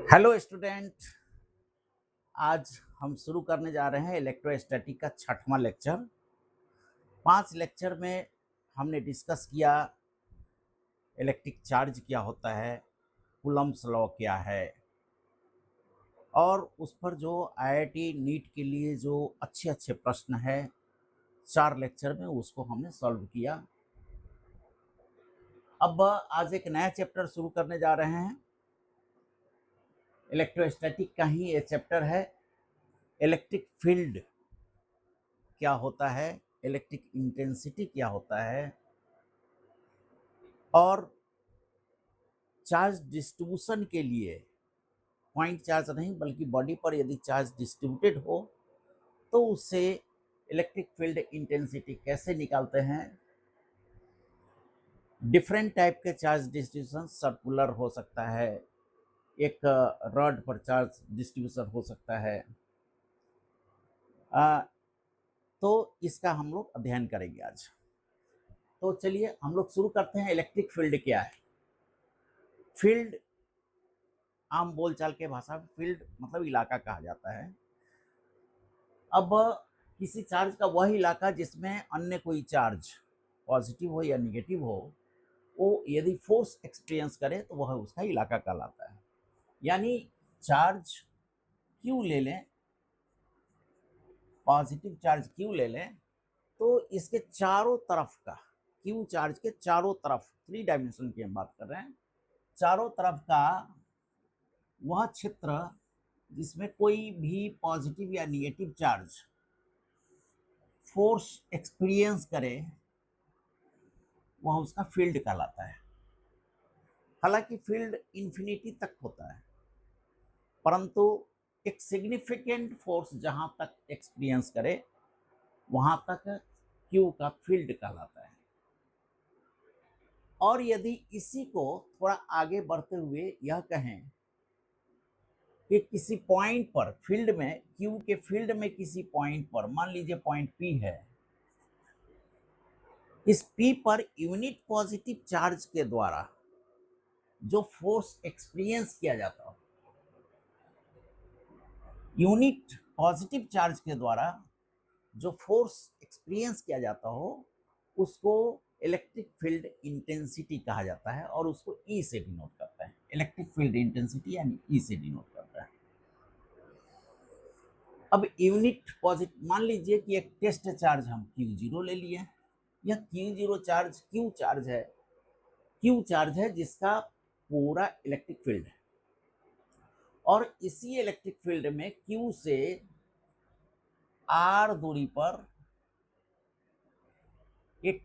Hello student. आज हम शुरू करने जा रहे हैं इलेक्ट्रोस्टैटिक का 6वां लेक्चर। 5 लेक्चर में हमने डिस्कस किया इलेक्ट्रिक चार्ज क्या होता है, कूलम्ब्स लॉ क्या है, और उस पर जो आईआईटी नीट के लिए जो अच्छे अच्छे प्रश्न है 4 लेक्चर में उसको हमने सॉल्व किया। अब आज एक नया चैप्टर शुरू करने जा रहे हैं। इलेक्ट्रोस्टैटिक का ही ये चैप्टर है। इलेक्ट्रिक फील्ड क्या होता है, इलेक्ट्रिक इंटेंसिटी क्या होता है, और चार्ज डिस्ट्रीब्यूशन के लिए पॉइंट चार्ज नहीं बल्कि बॉडी पर यदि चार्ज डिस्ट्रीब्यूटेड हो तो उससे इलेक्ट्रिक फील्ड इंटेंसिटी कैसे निकालते हैं। डिफरेंट टाइप के चार्ज डिस्ट्रीब्यूशन, सर्कुलर हो सकता है, एक रॉड पर चार्ज डिस्ट्रीब्यूशन हो सकता है। तो इसका हम लोग अध्ययन करेंगे आज। तो चलिए हम लोग शुरू करते हैं। इलेक्ट्रिक फील्ड क्या है? फील्ड आम बोलचाल के भाषा में फील्ड मतलब इलाका कहा जाता है। अब किसी चार्ज का वह इलाका जिसमें अन्य कोई चार्ज पॉजिटिव हो या निगेटिव हो, वो यदि फोर्स एक्सपीरियंस करे तो वह उसका इलाका कहलाता है। यानी चार्ज क्यू ले लें, पॉजिटिव चार्ज क्यू ले लें, तो इसके चारों तरफ का, क्यू चार्ज के चारों तरफ, 3 डायमेंशन की हम बात कर रहे हैं, चारों तरफ का वह क्षेत्र जिसमें कोई भी पॉजिटिव या निगेटिव चार्ज फोर्स एक्सपीरियंस करे वह उसका फील्ड कहलाता है। हालांकि फील्ड इन्फिनिटी तक होता है, परंतु एक सिग्निफिकेंट फोर्स जहां तक एक्सपीरियंस करे वहां तक क्यू का फील्ड कहलाता है। और यदि इसी को थोड़ा आगे बढ़ते हुए यह कहें कि किसी पॉइंट पर फील्ड में, क्यू के फील्ड में किसी पॉइंट पर, मान लीजिए पॉइंट पी है, इस P per unit positive charge के द्वारा जो फोर्स एक्सपीरियंस किया जाता हो, यूनिट पॉजिटिव चार्ज के द्वारा जो फोर्स एक्सपीरियंस किया जाता हो उसको इलेक्ट्रिक फील्ड इंटेंसिटी कहा जाता है और उसको ई से डिनोट करता है। इलेक्ट्रिक फील्ड इंटेंसिटी यानी ई से डिनोट करता है। अब यूनिट पॉजिटिव, मान लीजिए कि एक टेस्ट चार्ज हम Q0 ले लिए। यह Q0 चार्ज क्यू चार्ज है जिसका पूरा इलेक्ट्रिक फील्ड है, और इसी इलेक्ट्रिक फील्ड में Q से R दूरी पर एक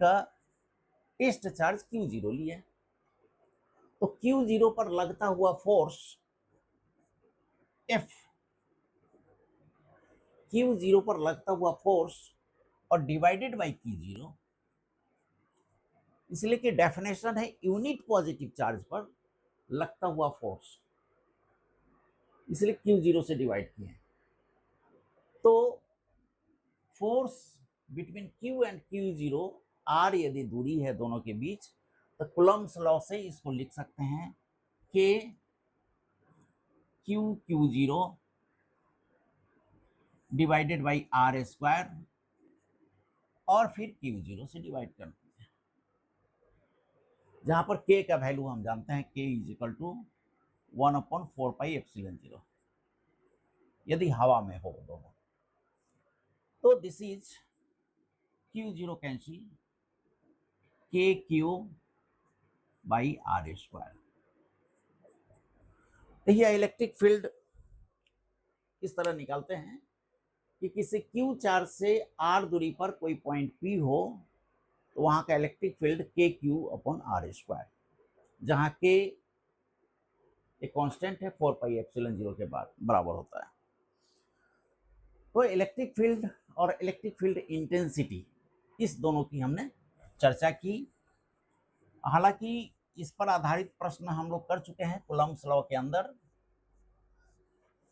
टेस्ट चार्ज Q0 लिए। तो Q0 पर लगता हुआ फोर्स F, Q0 पर लगता हुआ फोर्स और डिवाइडेड बाई Q0, इसलिए कि डेफिनेशन है यूनिट पॉजिटिव चार्ज पर लगता हुआ फोर्स, इसलिए Q0 से डिवाइड किए। तो force between Q and Q0, R यदि दूरी है दोनों के बीच, तो कूलम्ब्स लॉ से इसको लिख सकते हैं कि Q0 divided by R square, और फिर Q0 से डिवाइड करते हैं, जहां पर K का वैल्यू हम जानते हैं, K इज इक्वल टू 1/4πε0 यदि हवा में हो दोनों। तो this is Q0 cancel, KQ by R square. तो यह इलेक्ट्रिक फील्ड इस तरह निकालते हैं कि किसी Q चार्ज से R दूरी पर कोई पॉइंट P हो तो वहां का इलेक्ट्रिक फील्ड KQ/R स्क्वायर, जहां K एक कांस्टेंट है 4πε0 के बाद बराबर होता है। तो इलेक्ट्रिक फील्ड और इलेक्ट्रिक फील्ड इंटेंसिटी, इस दोनों की हमने चर्चा की। हालांकि इस पर आधारित प्रश्न हम लोग कर चुके हैं कूलम्ब्स लॉ के अंदर,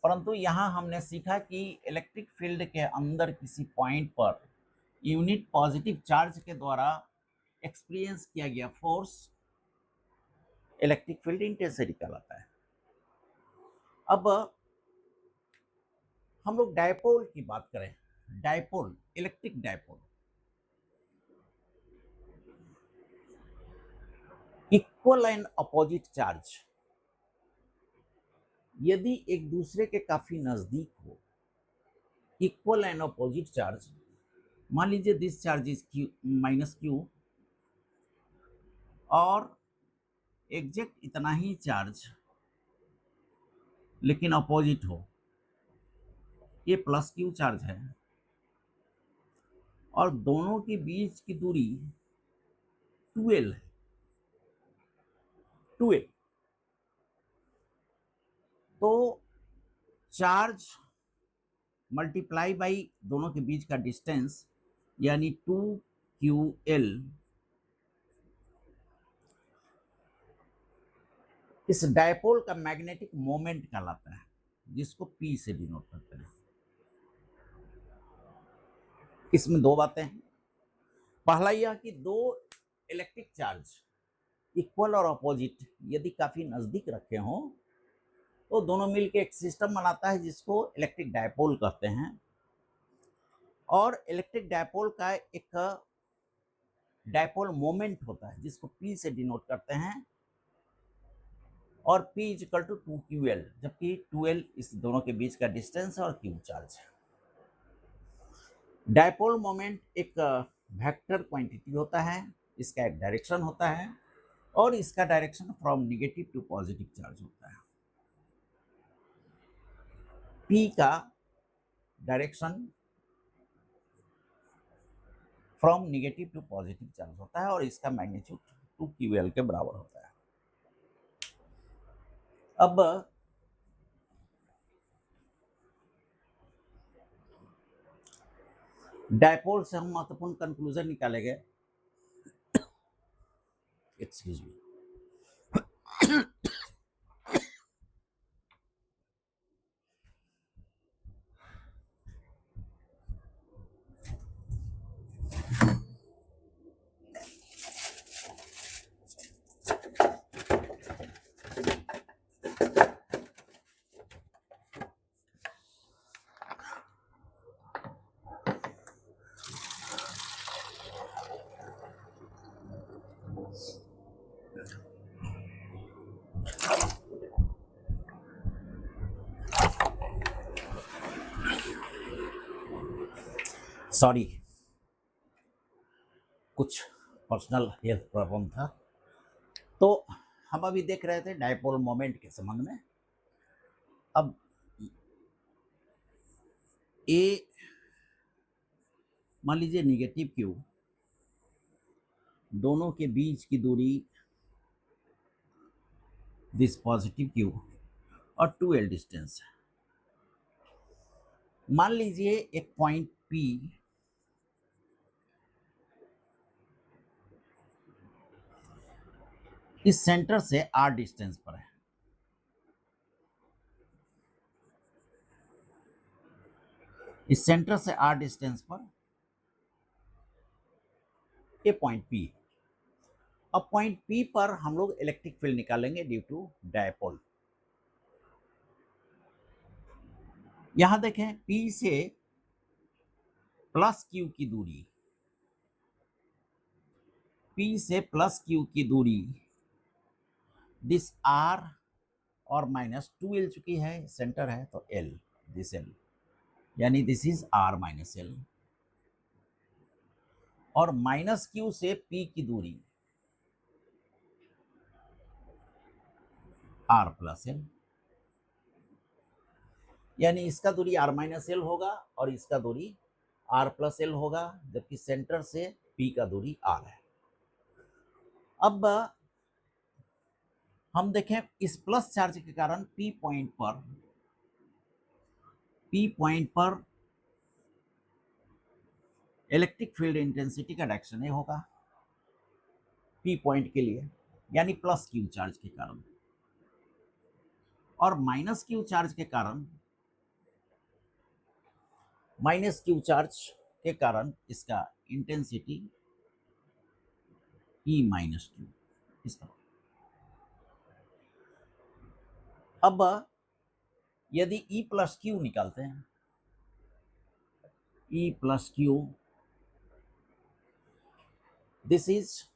परंतु यहाँ हमने सीखा कि इलेक्ट्रिक फील्ड के अंदर किसी point per unit positive charge के द्वारा एक्सपीरियंस किया गया फोर्स इलेक्ट्रिक फील्ड इंटेंसिटी कहलाता है। अब हम लोग डायपोल की बात करें, dipole, electric dipole, equal and opposite charge यदि एक दूसरे के काफी नजदीक हो, इक्वल एंड अपोजिट चार्ज, मान लीजिए this charge is Q minus Q और एग्जैक्ट इतना ही चार्ज लेकिन अपोजिट हो, ये प्लस क्यू चार्ज है और दोनों के बीच की दूरी 2l है, 2l, तो चार्ज मल्टीप्लाई बाई दोनों के बीच का डिस्टेंस यानी 2ql इस डायपोल का मैग्नेटिक मोमेंट कहलाता है, जिसको P से डिनोट करते हैं। इसमें दो बातें हैं। पहला यह कि दो इलेक्ट्रिक चार्ज इक्वल और अपोजिट यदि काफी नजदीक रखे हों तो दोनों मिलकर एक सिस्टम बनाता है जिसको इलेक्ट्रिक डायपोल कहते हैं। और इलेक्ट्रिक डायपोल का एक डायपोल मोमेंट होता है जिसको P से डिनोट करते हैं और P is equal to 2ql, जबकि 2l इस दोनों के बीच का डिस्टेंस और q चार्ज है। डायपोल मोमेंट एक वेक्टर क्वांटिटी होता है, इसका एक डायरेक्शन होता है और इसका direction from negative to positive charge होता है। P का direction from negative to positive charge होता है और इसका मैग्नीट्यूड 2ql के बराबर होता है। अब डायपोल से हम महत्वपूर्ण कंक्लूजन निकालेंगे। Excuse me. सॉरी, कुछ पर्सनल हेल्थ प्रॉब्लम था। तो हम अभी देख रहे थे डायपोल मोमेंट के संबंध में। अब ए मान लीजिए निगेटिव क्यू, दोनों के बीच की दूरी दिस पॉजिटिव क्यू और 2l डिस्टेंस है। मान लीजिए एक पॉइंट P इस सेंटर से r डिस्टेंस पर है। इस सेंटर से r डिस्टेंस पर ये पॉइंट P। अब पॉइंट P पर हम लोग इलेक्ट्रिक फील्ड निकालेंगे ड्यू टू डायपोल। यहां देखें P से प्लस Q की दूरी, P से प्लस Q की दूरी दिस R और माइनस 2l चुकी है, सेंटर है तो L, दिस L, यानी this is R minus L। और माइनस Q से P की दूरी R प्लस L, यानी इसका दूरी R माइनस L होगा और इसका दूरी R प्लस L होगा, जबकि सेंटर से P का दूरी R है। अब हम देखें इस प्लस चार्ज के कारण P पॉइंट पर इलेक्ट्रिक फील्ड इंटेंसिटी का डायरेक्शन होगा P पॉइंट के लिए, यानी प्लस Q चार्ज के कारण। और माइनस Q चार्ज के कारण इसका इंटेंसिटी E माइनस Q इस तरह। अब यदि E प्लस क्यू निकालते हैं, E plus Q, this is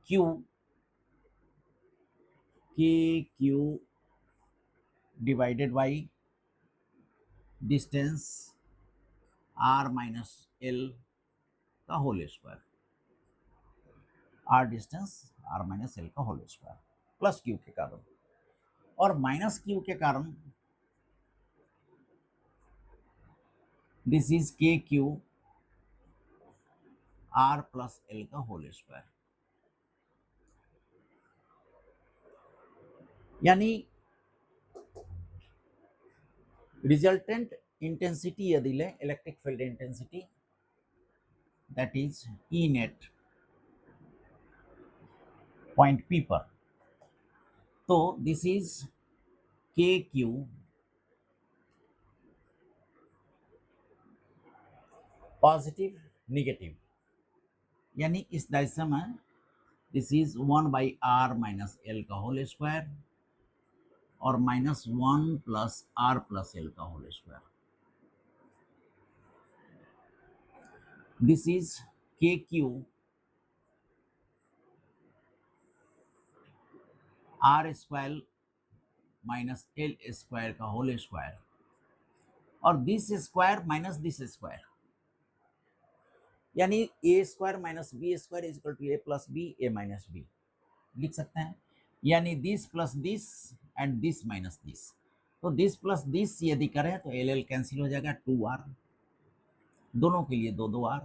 Q, KQ divided by distance R minus L का whole square, R distance R minus L का होल स्क्वायर, प्लस क्यू के कारण, और माइनस क्यू के कारण दिस इज के क्यू R प्लस L का whole square. यानी रिजल्टेंट इंटेंसिटी यदि लें, electric field intensity, that is E net point P पर, तो दिस इज के क्यू पॉजिटिव निगेटिव, यानी इस डायग्राम में this is 1 by R minus L का होल स्क्वायर और minus 1 plus R plus L का होल स्क्वायर, दिस इज के Q R square minus L square का होल स्क्वायर, और this square minus this square, यानी a square minus b square is equal to a plus b, a minus b लिख सकते हैं। यानी this plus this and this minus this, तो this plus this यदि करें तो एल एल कैंसिल हो जाएगा, 2R, दोनों के लिए 2 R,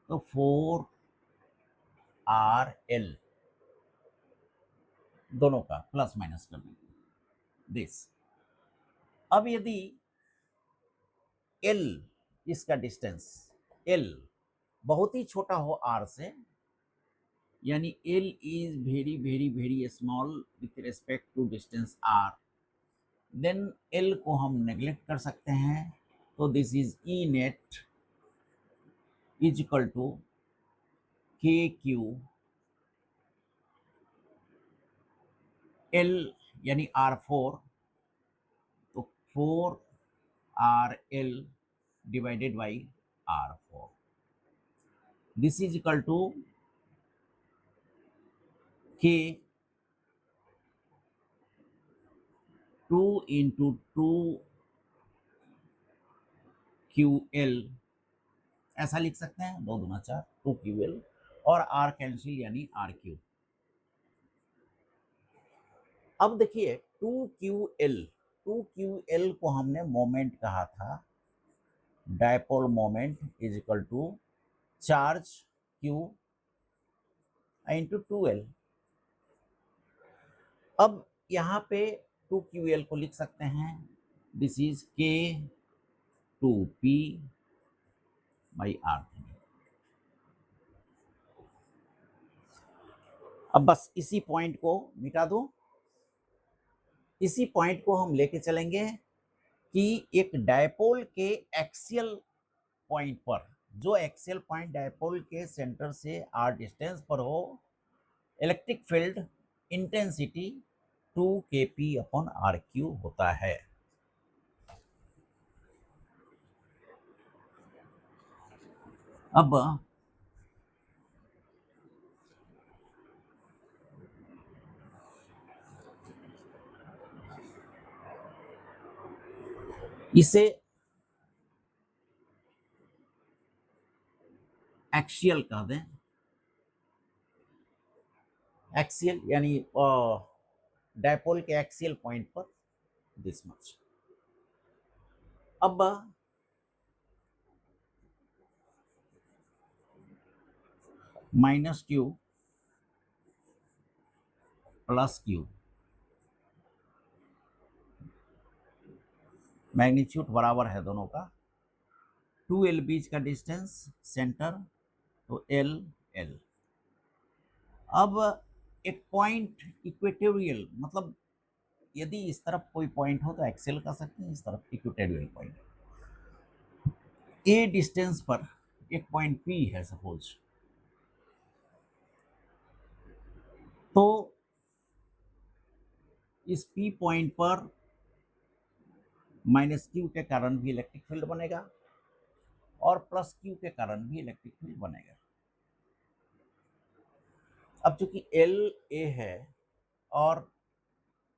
तो 4RL, दोनों का प्लस माइनस कर देंगे दिस। अब यदि L, इसका डिस्टेंस L बहुत ही छोटा हो R से, यानी L is very very very small with respect to distance R, then L को हम नेग्लेक्ट कर सकते हैं, तो this is E net is equal to के क्यू L यानी R4, तो 4RL divided by R4, this is equal to K 2 into 2QL, ऐसा लिख सकते हैं, 2 दूना 4, 2QL, और R कैंसिल यानी RQ। अब देखिए 2QL को हमने मोमेंट कहा था, dipole moment is equal to charge Q into 2L। अब यहाँ पे 2QL को लिख सकते हैं, this is K2P by R3। अब बस इसी पॉइंट को मिटा दो, इसी पॉइंट को हम लेके चलेंगे कि एक डायपोल के एक्सियल पॉइंट पर, जो एक्सियल पॉइंट डायपोल के सेंटर से R डिस्टेंस पर हो, इलेक्ट्रिक फील्ड इंटेंसिटी 2kP/RQ होता है। अब इसे एक्सियल कह दें, एक्सियल यानी डायपोल के एक्सियल पॉइंट पर दिस मच। अब minus Q plus Q, magnitude बराबर है दोनों का, 2L बीच का डिस्टेंस सेंटर, तो L। अब एक पॉइंट इक्वेटोरियल, मतलब यदि इस तरफ कोई पॉइंट हो तो एक्सेल कर सकते हैं, इस तरफ इक्वेटोरियल पॉइंट, ए डिस्टेंस पर एक पॉइंट P है सपोज, तो इस P पॉइंट पर माइनस क्यू के कारण भी इलेक्ट्रिक फील्ड बनेगा और प्लस क्यू के कारण भी इलेक्ट्रिक फील्ड बनेगा। अब चूंकि एल ए है और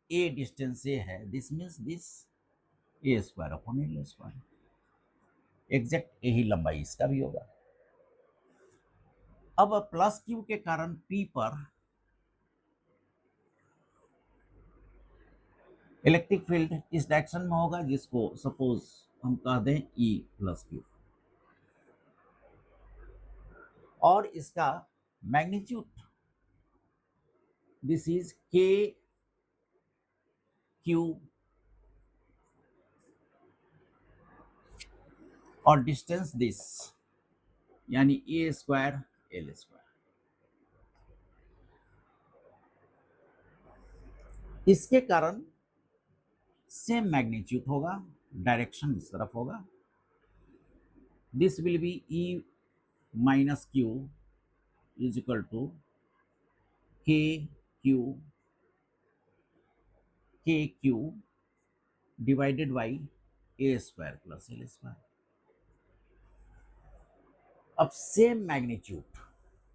ए डिस्टेंस ए है, this means this A square upon L square, exact यही लंबाई इसका भी होगा। अब प्लस क्यू के कारण पी पर इलेक्ट्रिक फील्ड इस डायरेक्शन में होगा, जिसको सपोज हम कह दें ई प्लस क्यू, और इसका मैग्नीट्यूड दिस इज के क्यू और डिस्टेंस दिस यानी ए स्क्वायर एल स्क्वायर। इसके कारण सेम मैग्नीट्यूड होगा, डायरेक्शन इस तरफ होगा। This will be E minus q is equal to के q divided by a square plus l square. अब सेम मैग्नीट्यूड,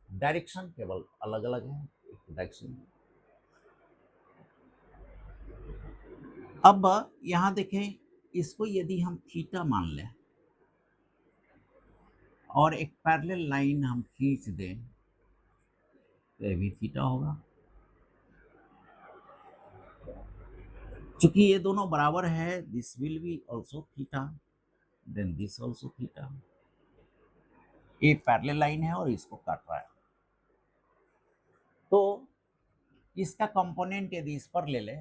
डायरेक्शन केवल अलग अलग है, एक डायरेक्शन। अब यहां देखें, इसको यदि हम थीटा मान लें और एक पैरेलल लाइन हम खींच दें तो ये भी थीटा होगा। चूंकि ये दोनों बराबर है, this will be also theta, then this also theta. ये पैरेलल लाइन है और इसको काट रहा है, तो इसका कंपोनेंट यदि इस पर ले ले,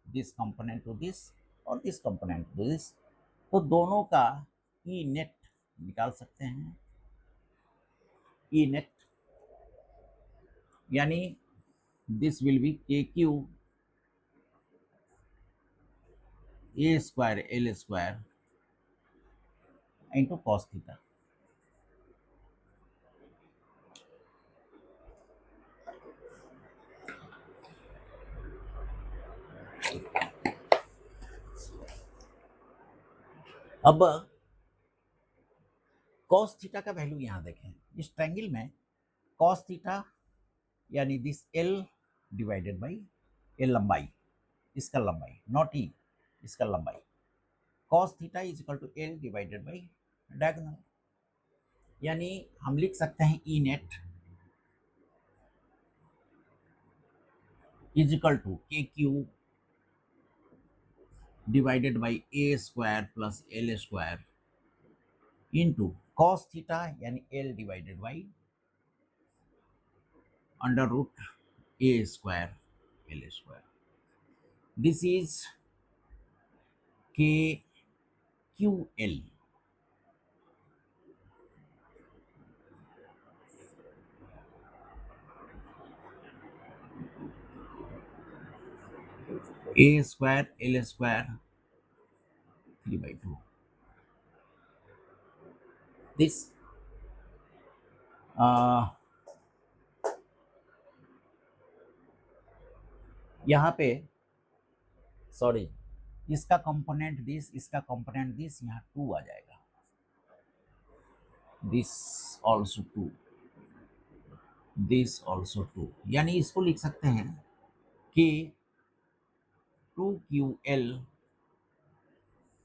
दिस कंपोनेंट टू दिस और दिस कंपोनेंट टू दिस, तो दोनों का ई नेट निकाल सकते हैं। ई नेट यानी this will be K Q A square L square into cos theta. अब कॉस थीटा का वैल्यू यहां देखें, इस ट्रायंगल में कॉस थीटा यानी this L divided by L लंबाई, इसका लंबाई नॉट ई, इसका लंबाई, cos theta is equal to L divided by diagonal, यानी हम लिख सकते हैं E net is equal to के q divided by a square plus l square into cos theta यानी l divided by under root a square L square. This is के q l. A square L square 3/2। This यहाँ पे sorry, इसका component this, इसका component this, यहाँ 2 आ जाएगा, this also 2, this also 2, यानी इसको लिख सकते हैं कि 2QL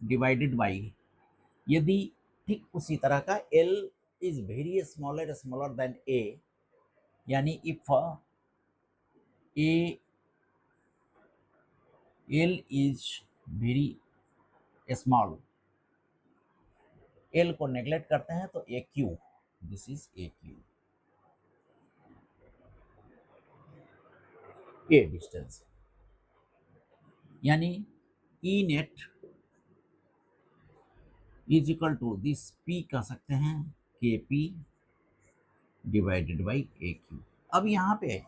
डिवाइडेड बाई, यदि ठीक उसी तरह का L is very smaller than A, यानी if L is very small, L को नेग्लेक्ट करते हैं तो AQ, this is AQ, A distance, यानी E net is equal to this P कह सकते हैं KP डिवाइडेड बाई AQ। अब यहाँ पे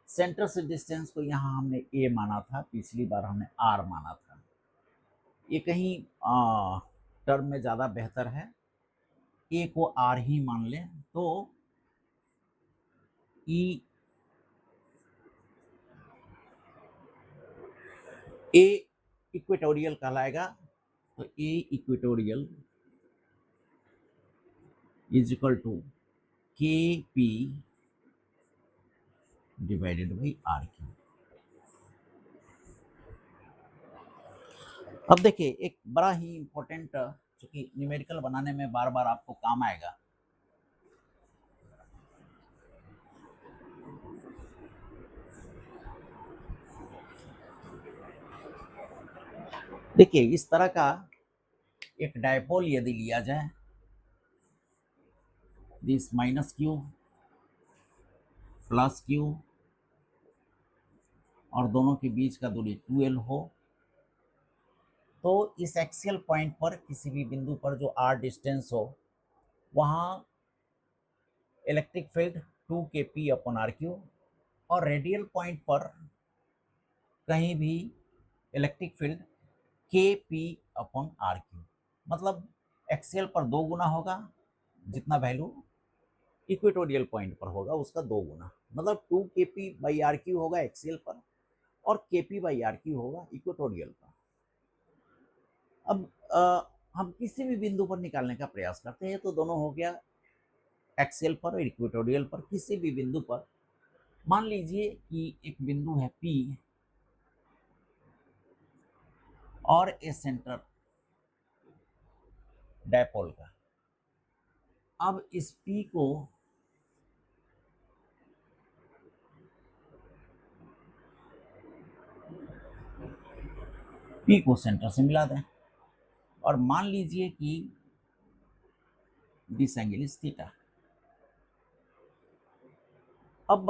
सेंटर से डिस्टेंस को यहाँ हमने A माना था, पिछली बार हमने R माना था, ये कहीं टर्म में ज़्यादा बेहतर है, A को R ही मान लें, तो E A इक्वेटोरियल कहलाएगा तो A equatorial is equal to K P divided by R cube. अब देखिए एक बड़ा ही इंपॉर्टेंट, चूंकि न्यूमेरिकल बनाने में बार बार आपको काम आएगा, देखिए इस तरह का एक डायपोल यदि लिया जाए, this minus Q plus Q और दोनों के बीच का दूरी 2l हो, तो इस एक्सियल पॉइंट पर किसी भी बिंदु पर जो r डिस्टेंस हो वहाँ इलेक्ट्रिक फील्ड 2kp/r³ और रेडियल पॉइंट पर कहीं भी इलेक्ट्रिक फील्ड kp/r³, मतलब एक्सियल पर 2 गुना होगा, जितना वैल्यू इक्वेटोरियल पॉइंट पर होगा उसका 2 गुना, मतलब 2kp/r³ होगा एक्सियल पर और kp/r³ होगा इक्वेटोरियल पर। अब हम किसी भी बिंदु पर निकालने का प्रयास करते हैं, तो दोनों हो गया एक्सियल पर और इक्वेटोरियल पर। किसी भी बिंदु पर मान लीजिए कि एक बिंदु है P और ए सेंटर डायपोल का। अब इस P को सेंटर से मिला दें और मान लीजिए कि दिस एंगल इज थीटा। अब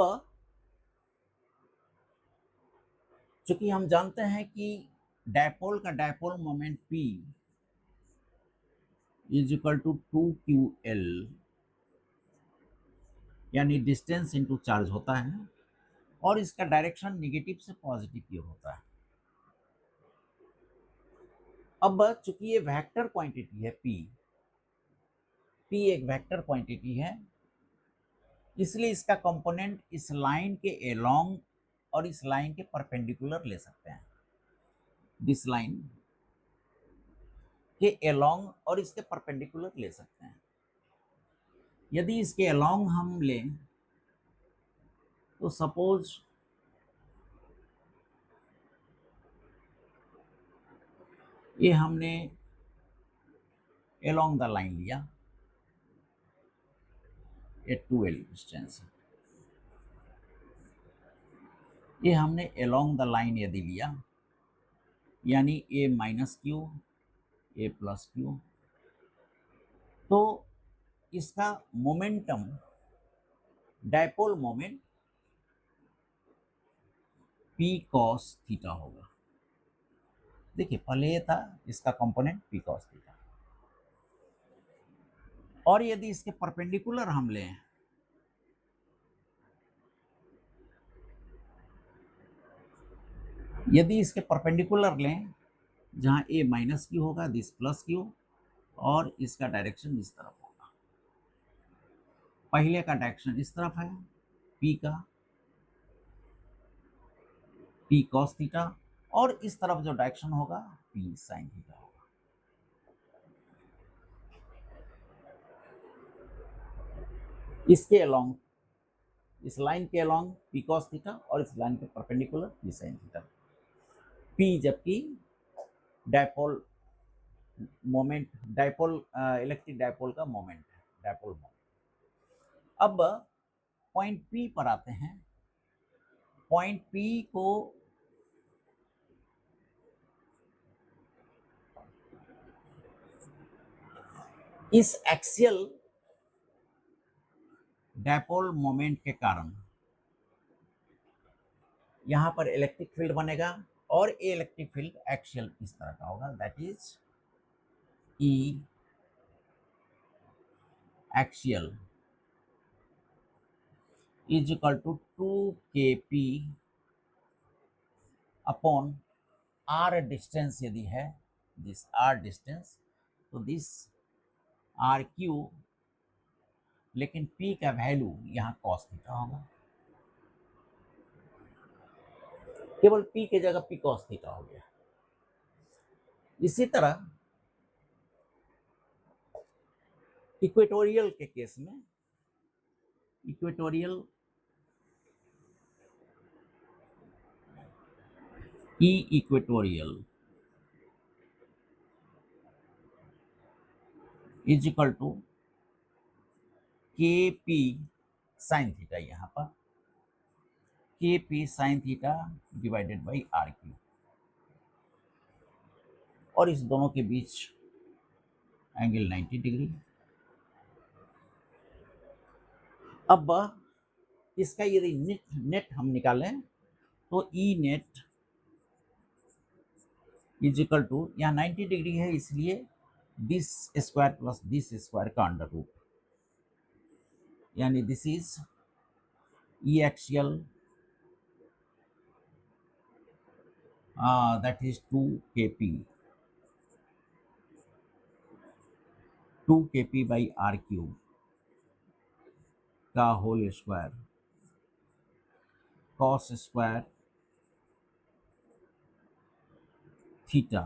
चूंकि हम जानते हैं कि डायपोल का dipole moment P is equal to 2ql, यानी डिस्टेंस इंटू चार्ज होता है और इसका डायरेक्शन निगेटिव से पॉजिटिव की ओर होता है। अब चूंकि ये वेक्टर क्वांटिटी है P एक वेक्टर क्वांटिटी है, इसलिए इसका कंपोनेंट इस लाइन के एलोंग और इस लाइन के परपेंडिकुलर ले सकते हैं। दिस लाइन के एलोंग और इसके परपेंडिकुलर ले सकते हैं। यदि इसके एलोंग हम लें तो सपोज ये हमने एलोंग द लाइन लिया, ये 2l डिस्टेंस है, ये हमने एलोंग द लाइन यदि लिया, यानी a minus Q a plus Q, तो इसका momentum dipole moment p cos theta होगा। देखिए पहले ये था इसका कंपोनेंट p cos थीटा, और यदि इसके परपेंडिकुलर हम लें जहां a माइनस क्यू होगा, दिस प्लस क्यू, और इसका डायरेक्शन इस तरफ होगा। पहले का डायरेक्शन इस तरफ है p का, p cos थीटा, और इस तरफ जो डायरेक्शन होगा p sin थीटा होगा। इसके अलोंग, इस लाइन के अलोंग p cos थीटा और इस लाइन के perpendicular p sin theta. p जबकि dipole moment, dipole electric dipole का मोमेंट है, डायपोल मोमेंट। अब पॉइंट P पर आते हैं। पॉइंट P को इस एक्सियल डायपोल मोमेंट के कारण यहां पर इलेक्ट्रिक फील्ड बनेगा और ये इलेक्ट्रिक फील्ड एक्सियल इस तरह का होगा, that is E axial is equal to 2kp upon r distance यदि है, दिस r डिस्टेंस, तो दिस r³ लेकिन p का वैल्यू यहाँ cos थीटा होगा, केवल p की जगह p cos थीटा हो गया। इसी तरह इक्वेटोरियल के केस में equatorial equatorial is equal to K P sine theta, यहाँ पर K P sine theta divided by R cube, और इस दोनों के बीच एंगल 90 डिग्री। अब इसका यदि नेट हम निकालें तो E net is equal to, यहाँ 90 डिग्री है इसलिए this square plus this square का अंडर रूट, यानी this is E axial that is 2kp by r cube का whole square cos square theta.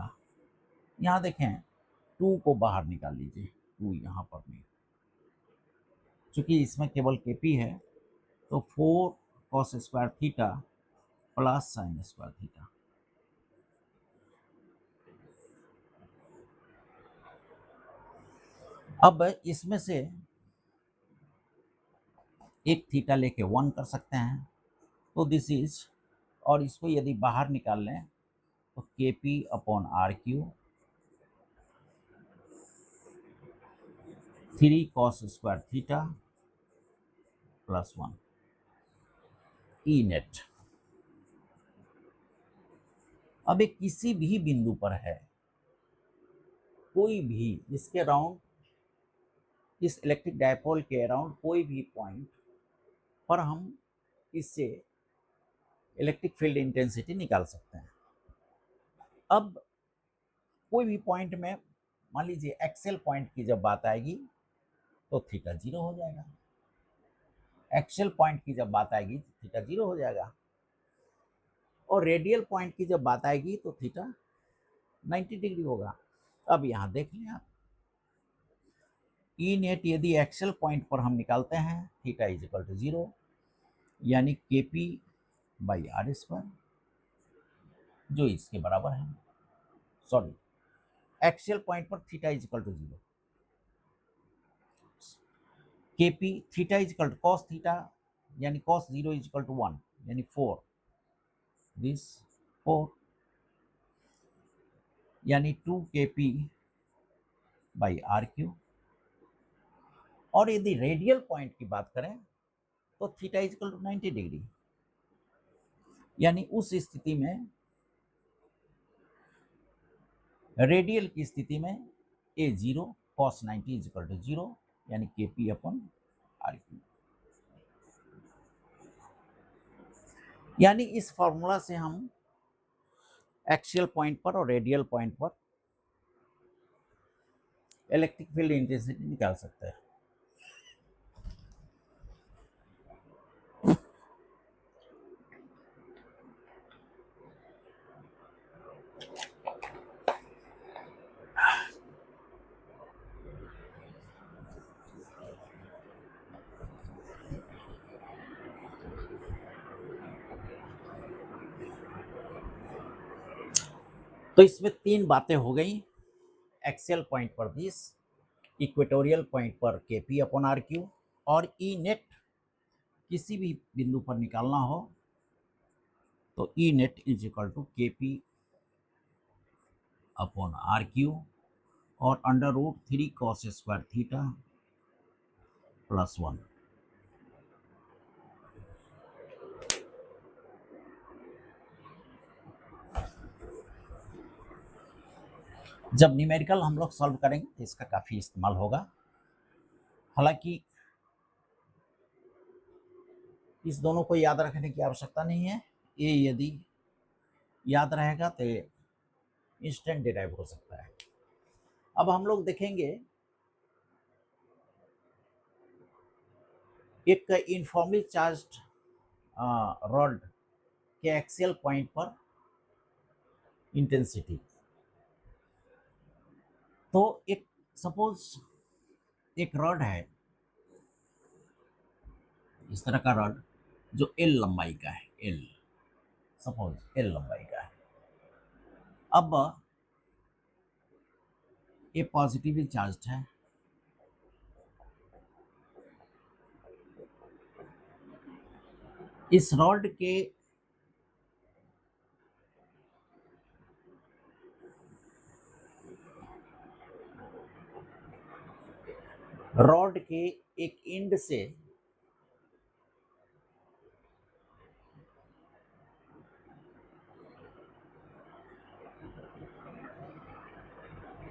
यहाँ देखें 2 को बाहर निकाल लीजिए, 2 यहाँ पर नहीं, चूंकि इसमें केवल kp है तो 4 cos square theta plus sine square theta. अब इसमें से एक थीटा लेके 1 कर सकते हैं, तो दिस इज, और इसको यदि बाहर निकाल लें तो K P upon R cube 3 cos square theta plus 1 E net. अब एक किसी भी बिंदु पर है, कोई भी इसके अराउंड, इस इलेक्ट्रिक डायपोल के अराउंड कोई भी पॉइंट पर हम इससे इलेक्ट्रिक फील्ड इंटेंसिटी निकाल सकते हैं। अब कोई भी पॉइंट में मान लीजिए एक्सेल पॉइंट की जब बात आएगी तो थीटा 0 हो जाएगा, एक्सेल पॉइंट की जब बात आएगी तो थीटा 0 हो जाएगा, और रेडियल पॉइंट की जब बात आएगी तो थीटा 90 डिग्री होगा। अब यहाँ देख लें आप, ई नेट यदि एक्सेल पॉइंट पर हम निकालते हैं थीटा इज इक्वल टू 0, यानी के पी बाई आर स्क्वायर, जो इसके बराबर है, सॉरी एक्सेल पॉइंट पर theta is equal to 0, K P theta is equal to cos theta, यानी कॉस 0 इज इक्वल टू 1, यानी 4, दिस 4, यानी 2 के पी बाई आर क्यू। और यदि रेडियल पॉइंट की बात करें तो theta is equal to 90 degree, यानी उस स्थिति में, रेडियल की स्थिति में A 0 cos 90 is equal to 0, यानी के पी अपॉन आर क्यू। यानी इस फॉर्मूला से हम एक्सियल पॉइंट पर और रेडियल पॉइंट पर इलेक्ट्रिक फील्ड इंटेंसिटी निकाल सकते हैं। तो इसमें 3 बातें हो गई, एक्सियल पॉइंट पर दिस, इक्वेटोरियल पॉइंट पर K P upon R cube, और ई नेट किसी भी बिंदु पर निकालना हो तो E net is equal to K P upon R cube और under root 3 cos square theta plus 1। जब न्यूमेरिकल हम लोग सॉल्व करेंगे तो इसका काफ़ी इस्तेमाल होगा। हालांकि इस दोनों को याद रखने की आवश्यकता नहीं है, ये यदि याद रहेगा तो इंस्टेंट डिराइव हो सकता है। अब हम लोग देखेंगे एक इनफॉर्मली चार्ज्ड रॉड के एक्सियल पॉइंट पर इंटेंसिटी। तो एक सपोज एक रॉड है, इस तरह का रॉड जो एल लंबाई का है, एल, सपोज एल लंबाई का है। अब ये पॉजिटिवली चार्ज्ड है, इस रॉड के एक एंड से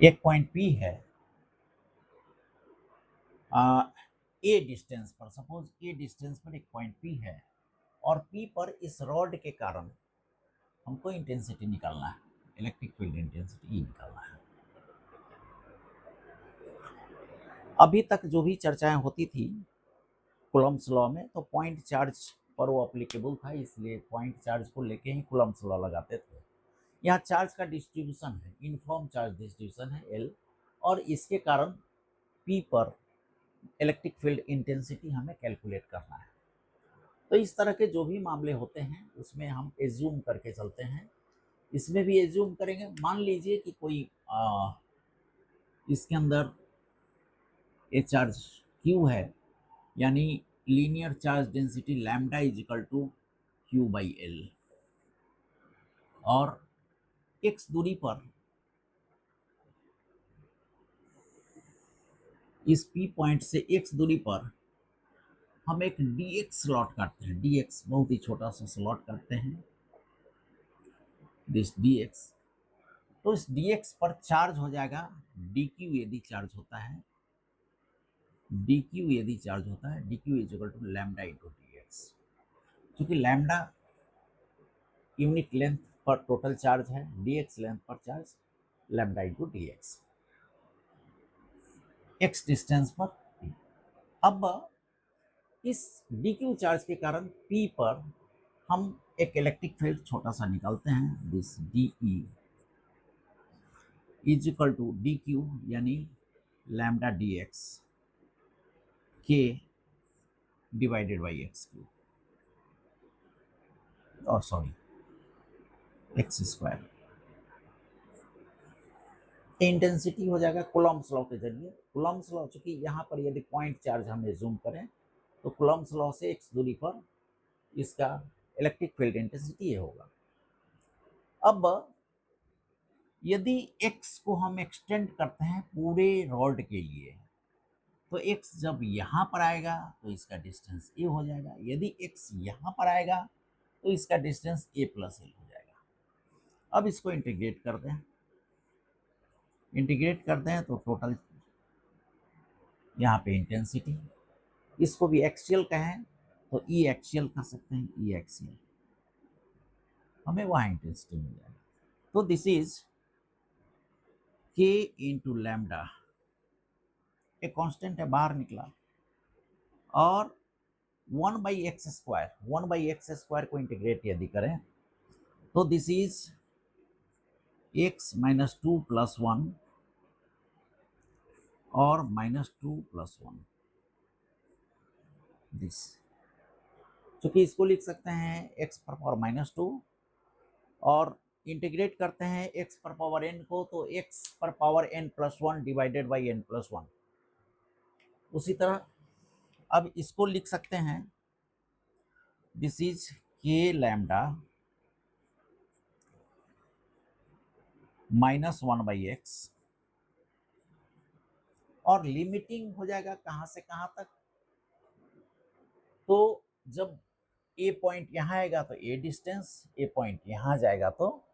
एक पॉइंट पी है, ए डिस्टेंस पर, सपोज ए डिस्टेंस पर एक पॉइंट पी है, और पी पर इस रॉड के कारण हमको इंटेंसिटी निकालना है, इलेक्ट्रिक फील्ड इंटेंसिटी ई निकालना है। अभी तक जो भी चर्चाएं होती थी कूलम्ब्स लॉ में, तो पॉइंट चार्ज पर वो अप्लीकेबल था, इसलिए पॉइंट चार्ज को लेके ही कूलम्ब्स लॉ लगाते थे। यहाँ चार्ज का डिस्ट्रीब्यूशन है, यूनिफॉर्म चार्ज डिस्ट्रीब्यूशन है एल, और इसके कारण पी पर इलेक्ट्रिक फील्ड इंटेंसिटी हमें कैलकुलेट करना है। तो इस तरह के जो भी मामले होते हैं उसमें हम एज्यूम करके चलते हैं, इसमें भी एज्यूम करेंगे। मान लीजिए कि कोई इसके अंदर ये चार्ज क्यू है, यानी linear charge density lambda is equal to Q by L, और x दूरी पर इस p पॉइंट से x दूरी पर हम एक dx स्लॉट काटते हैं, dx बहुत ही छोटा सा स्लॉट काटते हैं, दिस dx। तो इस dx पर चार्ज हो जाएगा dq, यदि चार्ज होता है dq, यदि चार्ज होता है dq is equal to lambda into dx। क्योंकि लैम्डा यूनिट लेंथ पर टोटल चार्ज है, dx लेंथ पर charge, lambda into dx, x distance पर p। अब इस dq चार्ज के कारण p पर हम एक इलेक्ट्रिक फील्ड छोटा सा निकालते हैं, this de is equal to dq यानी lambda dx k divided by X cube, और सॉरी एक्स स्क्वायर। इंटेंसिटी हो जाएगा कूलम्ब्स लॉ के जरिए। कूलम्ब्स लॉ, चूंकि यहाँ पर यदि पॉइंट चार्ज हम जूम करें तो कूलम्ब्स लॉ से x दूरी पर इसका इलेक्ट्रिक फील्ड इंटेंसिटी ये होगा। अब यदि x को हम एक्सटेंड करते हैं पूरे रॉड के लिए, तो x जब यहाँ पर आएगा तो इसका डिस्टेंस a हो जाएगा, यदि x यहाँ पर आएगा तो इसका डिस्टेंस a प्लस एल हो जाएगा। अब इसको इंटीग्रेट करते हैं, तो टोटल यहाँ पे इंटेंसिटी, इसको भी एक्सियल कहें तो ई एक्सियल कर सकते हैं, ई एक्सियल, हमें वहाँ इंटेंसिटी मिल जाएगा। तो this is k into lambda, एक कांस्टेंट है बाहर निकला, और 1/x² को इंटीग्रेट यदि करें तो this is x minus 2 plus 1 और माइनस 2 प्लस 1, दिस, चूंकि इसको लिख सकते हैं x पर पावर माइनस 2, और इंटीग्रेट करते हैं x पर पावर n को तो x पर power n plus 1 divided by n plus 1। उसी तरह अब इसको लिख सकते हैं, this is k lambda minus 1/x, और लिमिटिंग हो जाएगा कहाँ से कहाँ तक, तो जब a पॉइंट यहाँ आएगा तो a डिस्टेंस, a पॉइंट यहाँ जाएगा तो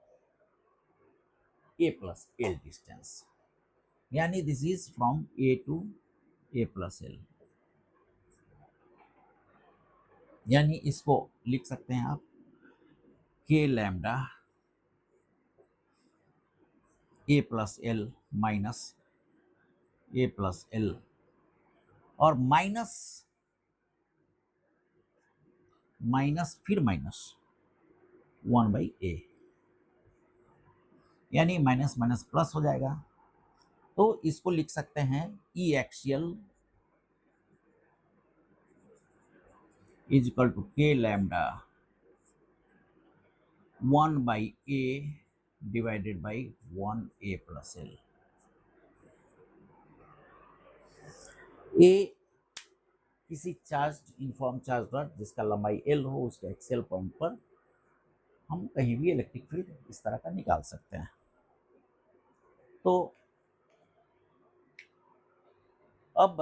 a प्लस एल डिस्टेंस, यानी this is from a to a plus L, यानी इसको लिख सकते हैं आप k lambda a plus L minus a plus L, और माइनस फिर माइनस 1/a, यानी माइनस माइनस प्लस हो जाएगा। तो इसको लिख सकते हैं E axial is equal to k lambda 1 by a divided by 1a plus l। a किसी चार्ज इनफॉर्म चार्ज रॉड जिसका लंबाई l हो, उसके एक्सियल पॉइंट पर हम कहीं भी इलेक्ट्रिक फील्ड इस तरह का निकाल सकते हैं। तो अब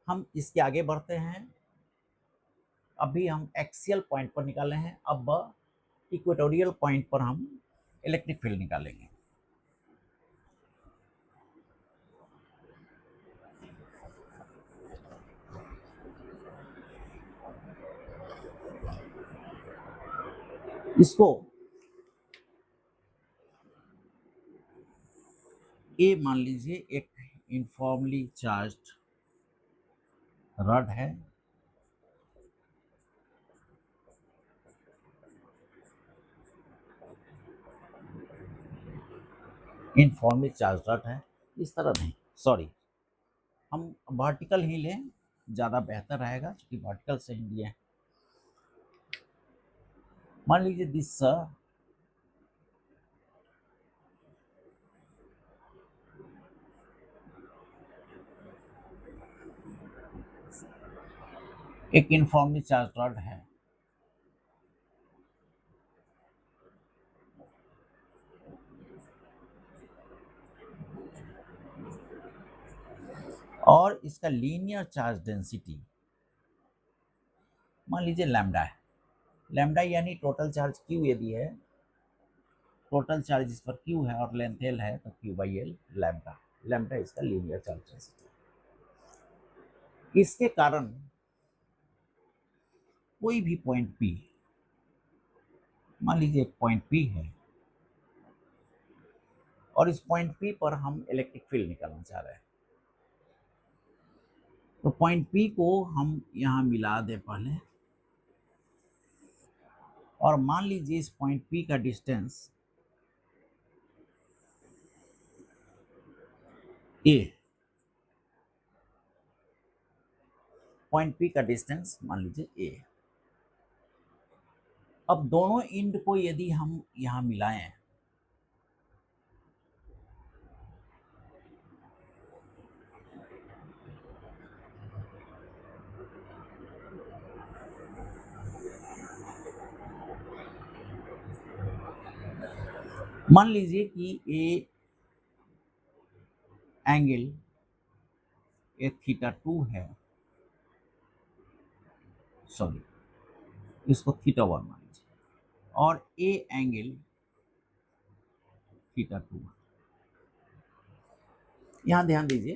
हम इसके आगे बढ़ते हैं। अभी हम एक्सियल पॉइंट पर निकाले हैं, अब इक्वेटोरियल पॉइंट पर हम इलेक्ट्रिक फील्ड निकालेंगे। इसको ए मान लीजिए एक यूनिफॉर्मली चार्ज्ड रॉड है, यूनिफॉर्मली चार्ज रॉड है। इस तरह नहीं, सॉरी, हम वर्टिकल ही लें, ज़्यादा बेहतर रहेगा क्योंकि वर्टिकल से ही लिए। मान लीजिए दिस एक यूनिफॉर्मली चार्ज रॉड है, और इसका लीनियर चार्ज डेंसिटी मान लीजिए लैम्डा है। लैम्डा यानी टोटल चार्ज क्यू यदि है, टोटल चार्ज इस पर क्यू है और लेंथ एल है, तो Q by L lambda. Lambda इसका लीनियर चार्ज डेंसिटी। इसके कारण कोई भी पॉइंट पी, मान लीजिए एक पॉइंट पी है और इस पॉइंट पी पर हम इलेक्ट्रिक फील्ड निकालना चाह रहे हैं, तो पॉइंट पी को हम यहां मिला दें पहले, और मान लीजिए इस पॉइंट पी का डिस्टेंस ए, पॉइंट पी का डिस्टेंस मान लीजिए ए। अब दोनों एंड को यदि हम यहां मिलाएं, मान लीजिए कि ए एंगल ए थीटा 2 है, सॉरी इसको थीटा 1 मान लीजिए, और ए एंगल थीटा 2। यहां ध्यान दीजिए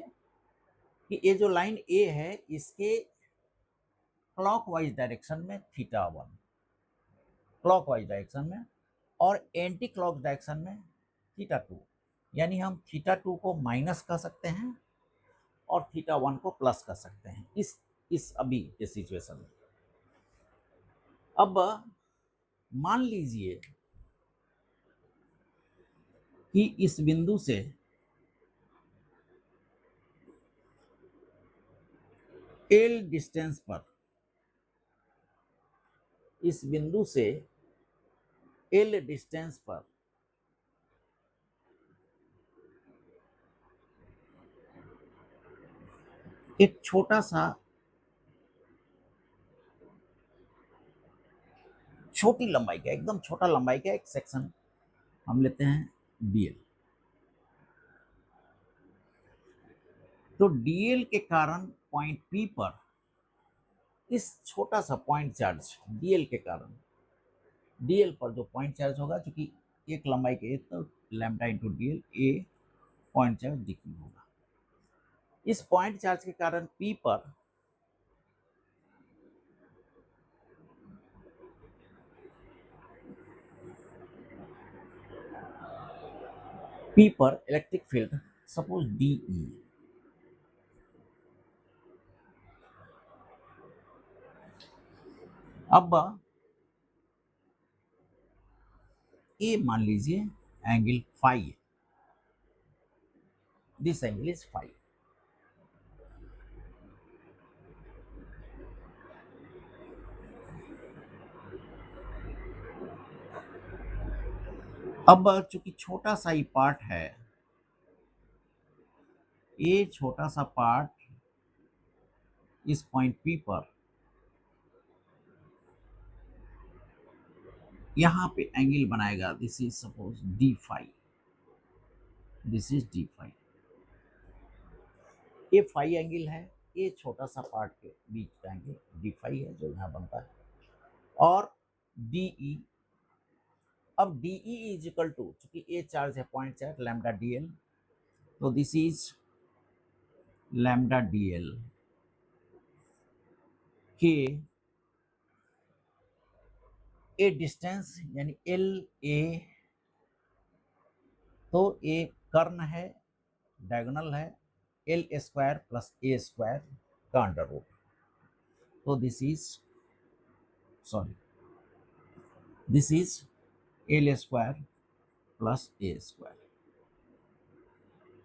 कि ये जो लाइन ए है इसके क्लॉकवाइज डायरेक्शन में थीटा 1, क्लॉकवाइज डायरेक्शन में, और एंटी क्लॉक डायरेक्शन में थीटा 2। यानी हम थीटा 2 को माइनस कर सकते हैं और थीटा 1 को प्लस कर सकते हैं इस अभी के सिचुएशन में। अब मान लीजिए कि इस बिंदु से एल डिस्टेंस पर, इस बिंदु से एल डिस्टेंस पर एक छोटा सा, छोटी लंबाई का, एकदम छोटा लंबाई का एक सेक्शन हम लेते हैं डीएल। तो डीएल के कारण पॉइंट पी पर इस छोटा सा पॉइंट चार्ज डीएल के कारण, डीएल पर जो पॉइंट चार्ज होगा, क्योंकि एक लंबाई के तो लैम्डा इंटू डीएल, ए पॉइंट चार्ज डिक्रीज होगा। इस पॉइंट चार्ज के कारण पी पर इलेक्ट्रिक फील्ड सपोज डीई, अब ए मान लीजिए angle phi, this angle is phi. अब चूंकि छोटा सा ही पार्ट है, ये छोटा सा पार्ट इस पॉइंट P पर यहां पे एंगल बनाएगा। This is suppose D phi, this is D phi, ये फाई एंगल है, ये छोटा सा पार्ट के बीच का एंगल डी फाई है जो यहाँ बनता है। और DE, अब DE इज इक्वल टू, चूंकि ये चार्ज है पॉइंट चार्ज लैम्डा DL, तो दिस इज लैम्डा DL के ए डिस्टेंस यानी LA, तो ये कर्ण है, डायगोनल है, L² प्लस A² का अंडर रूट, तो this is sorry this is L² plus A²,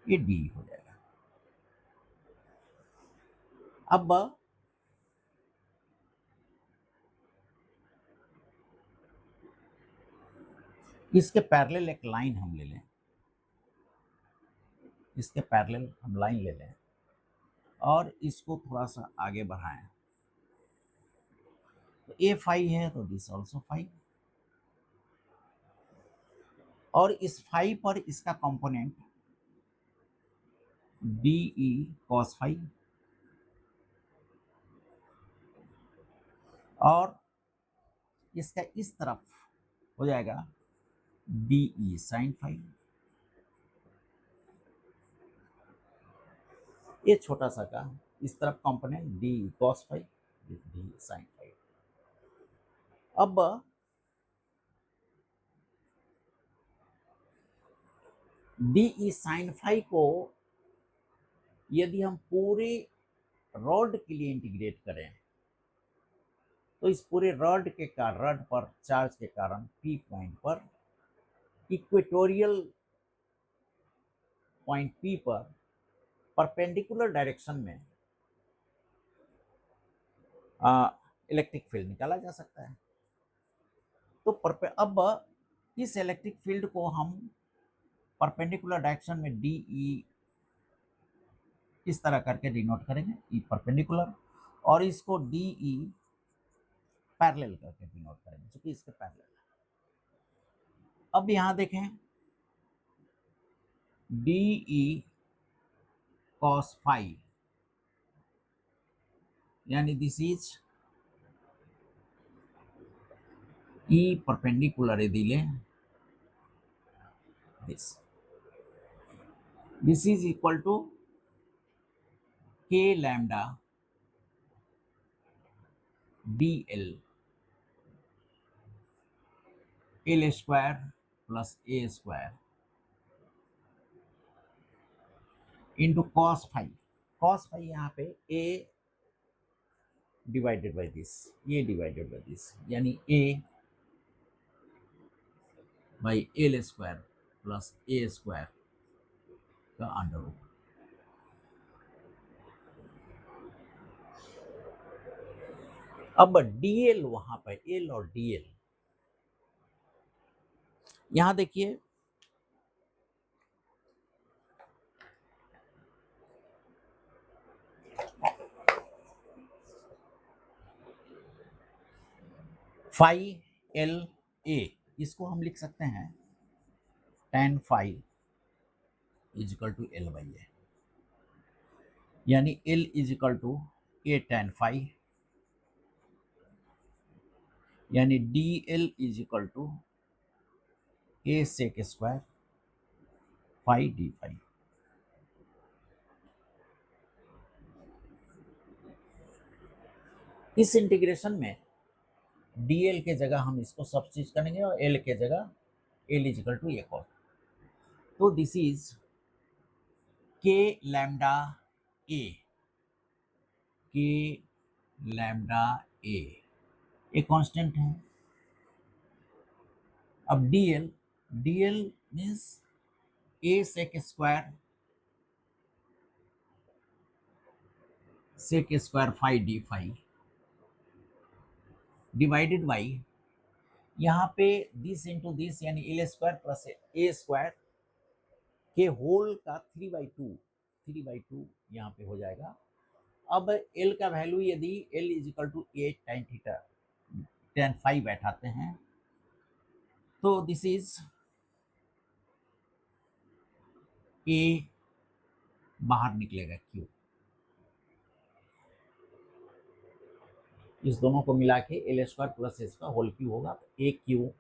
ये D हो जाएगा। अब इसके पैरेलल एक लाइन हम ले लें, इसके पैरेलल हम लाइन ले लें और इसको थोड़ा सा आगे बढ़ाएं, तो A फाई है तो दिस ऑल्सो फाई, और इस फाई पर इसका कंपोनेंट DE cos फाई, और इसका इस तरफ हो जाएगा DE sin फाई, ये छोटा सा का इस तरफ component DE cos phi, DE sin phi. अब DE sin फाई को यदि हम पूरे रॉड के लिए इंटीग्रेट करें तो इस पूरे रॉड पर चार्ज के कारण P पॉइंट पर, इक्वेटोरियल पॉइंट P पर परपेंडिकुलर डायरेक्शन में इलेक्ट्रिक फील्ड निकाला जा सकता है। तो अब इस इलेक्ट्रिक फील्ड को हम परपेंडिकुलर डायरेक्शन में DE इस तरह करके डिनोट करेंगे, E परपेंडिकुलर, और इसको DE पैरेलल करके डिनोट करेंगे क्योंकि इसके पैरेलल है। अब यहां देखें DE cos फाई, यानी दिस इज E परपेंडिकुलर दिले, this is equal to K lambda DL L² plus A² into cos phi. cos phi यहाँ पे A डिवाइडेड बाई दिस, ये डिवाइडेड बाई दिस, यानी A by L² plus A² का under root. अब DL वहां पर L और DL, यहां देखिए फाई LA, इसको हम लिख सकते हैं tan phi is equal to L by A, यानी L is equal to A tan phi, यानी DL is equal to A sec² phi D phi. इस इंटीग्रेशन में DL के जगह हम इसको सब्स्टिट्यूट करेंगे और L के जगह L is equal to A cos, तो this is K lambda A, K lambda A एक कांस्टेंट है। अब DL means A sec² phi D phi divided by यहाँ पे दिस इंटू दिस यानी एल स्क्वायर प्लस ए square के whole का 3/2 यहाँ पे हो जाएगा। अब एल का वैल्यू यदि L is equal to 8 tan theta tan phi बैठाते हैं तो दिस इज ए बाहर निकलेगा क्यू, इस दोनों को मिला के एल स्क्वायर प्लस एस का होल क्यू होगा, तो ए क्यू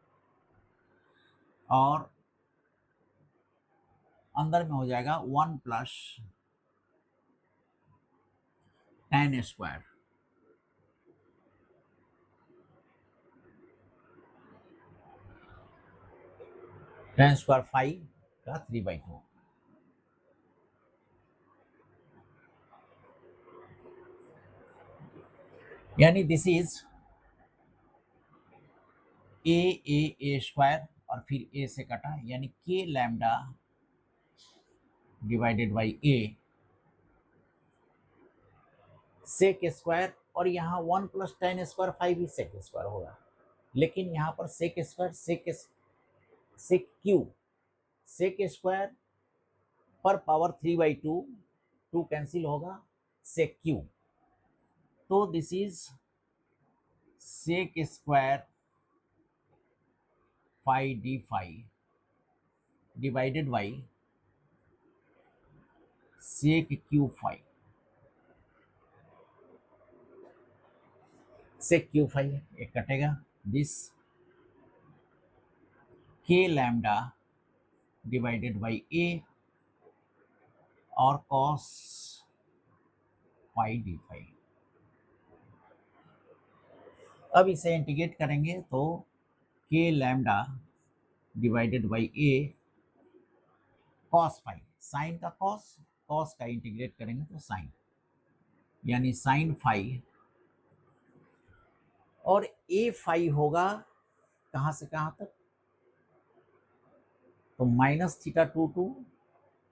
और अंदर में हो जाएगा 1 प्लस tan स्क्वायर फाई का 3/2, यानी दिस इज ए स्क्वायर और फिर ए से कटा यानी K lambda divided by A sec square, और यहाँ 1 प्लस tan स्क्वायर फाई भी सेक स्क्वायर होगा, लेकिन यहाँ पर सेक स्क्वायर सेक स्क्वायर पर पावर 3/2 2 कैंसिल होगा सेक क्यू, तो this is sec square phi D phi divided by sec cube phi, sec cube phi एक कटेगा, दिस के लैम्डा डिवाइडेड बाई ए और कॉस फाई डी फाई। अब इसे integrate करेंगे तो K lambda divided by A cos phi, sine का cos का इंटीग्रेट करेंगे तो साइन, यानी साइन फाई, और ए फाई होगा कहाँ से कहाँ तक, तो minus theta 2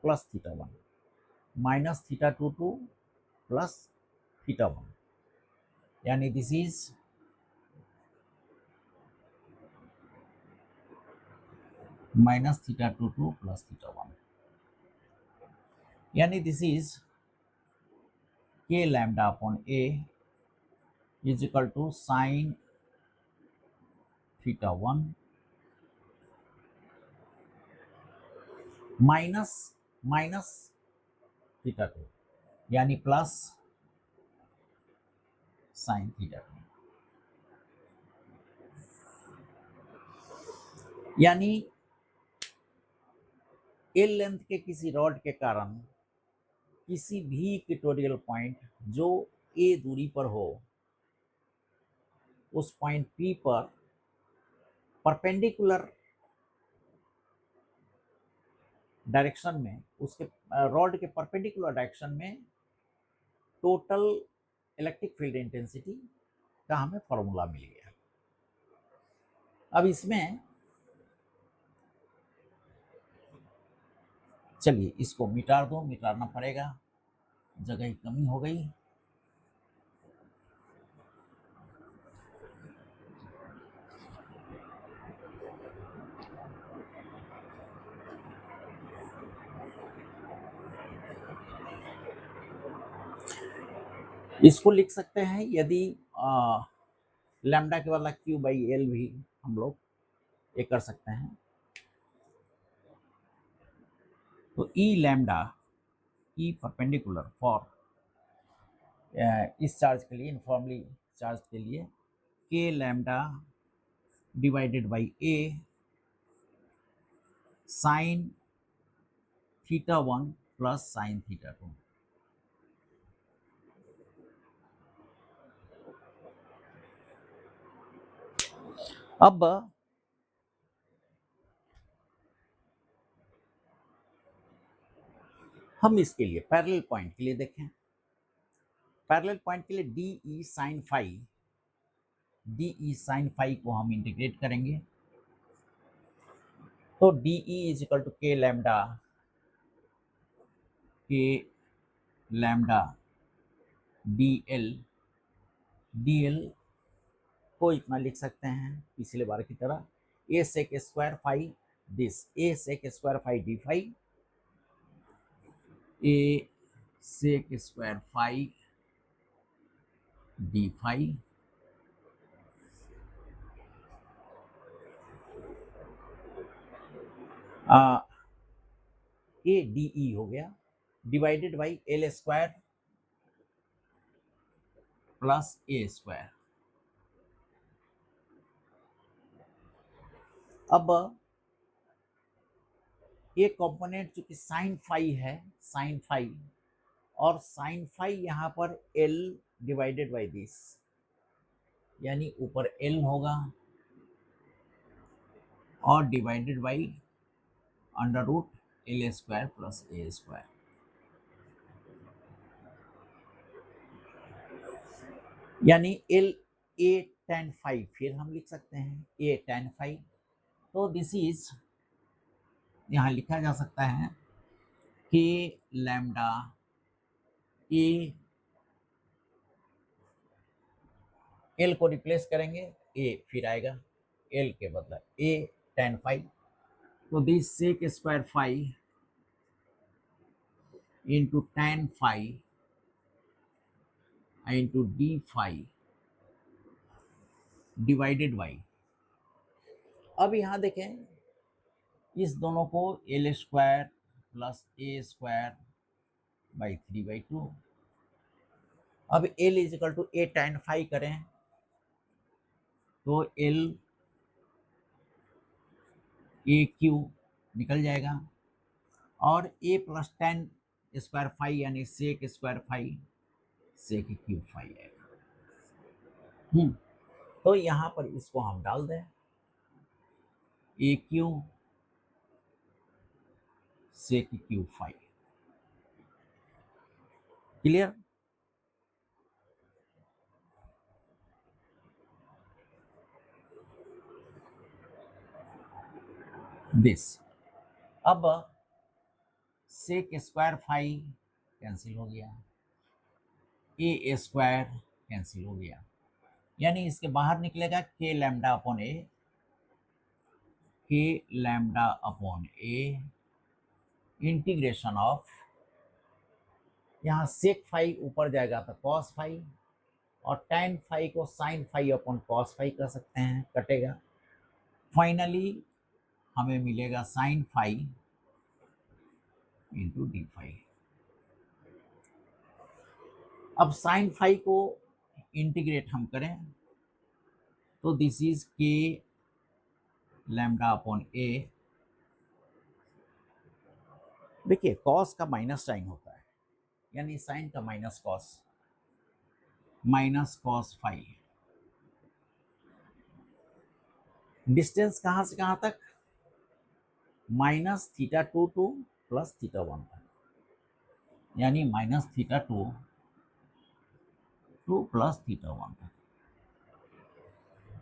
plus theta 1, minus theta 2 plus theta 1, यानी this is minus theta 2 plus theta 1, यानी this is K lambda upon A is equal to sine theta 1 minus theta 2 यानी प्लस साइन थीटा 2, यानी एल लेंथ के किसी rod के कारण किसी भी इक्वेटोरियल पॉइंट जो ए दूरी पर हो उस पॉइंट पी पर परपेंडिकुलर डायरेक्शन में, उसके रॉड के परपेंडिकुलर डायरेक्शन में टोटल इलेक्ट्रिक फील्ड इंटेंसिटी का हमें फॉर्मूला मिल गया। अब इसमें चलिए इसको मिटाना पड़ेगा, जगह की कमी हो गई। इसको लिख सकते हैं यदि लैम्डा के वाला क्यू बाई एल भी हम लोग ये कर सकते हैं, तो ई लैम्डा ई परपेंडिकुलर फॉर इस चार्ज के लिए, यूनिफॉर्मली चार्ज के लिए के lambda divided by A sign theta 1 plus sine theta 2, अब हम इसके लिए पैरेलल पॉइंट के लिए देखें, पैरेलल पॉइंट के लिए डी ई साइन फाई को हम इंटीग्रेट करेंगे, तो d E is equal to के लैम्डा डी एल को इतना लिख सकते हैं पिछले बार की तरह, a sec square phi this, a sec square phi D phi, a sec square phi D phi a d E हो गया, divided by l square plus A square. अब ये कंपोनेंट चूंकि साइन फाई है, साइन फाई, और sine phi यहाँ पर L divided by this, यानी ऊपर एल होगा और divided by under root L square plus A square. यानी एल ए tan फाई, फिर हम लिख सकते हैं ए tan फाई। तो दिस इज, यहाँ लिखा जा सकता है कि लैम्डा ए, एल को रिप्लेस करेंगे ए, फिर आएगा एल के बदला ए tan फाई। तो this sec square phi into tan phi into D phi divided by, अब यहाँ देखें इस दोनों को L square plus A square by 3/2। अब l is equal to a tan phi करें तो एल ए क्यू निकल जाएगा, और a plus tan square phi यानी sec square phi sec cube phi आएगा। तो यहाँ पर इसको हम डाल दें, a cube sec cube phi. Clear? This, अब सेक स्क्वायर फाई कैंसिल हो गया, ए स्क्वायर कैंसिल हो गया, यानी इसके बाहर निकलेगा के lambda upon A, K lambda upon A integration of, यहाँ सेक फाई ऊपर जाएगा तो कॉस फाई, और tan फाई को sine phi upon cos phi कर सकते हैं, कटेगा। फाइनली हमें मिलेगा sine phi into D phi. अब साइन फाई को इंटीग्रेट हम करें तो this is K lambda upon A. देखिए कॉस का माइनस साइन होता है, यानी साइन का माइनस कॉस फाई। डिस्टेंस कहाँ से कहाँ तक? -θ2 टू +θ1 तक, यानी -θ2 टू +θ1 तक,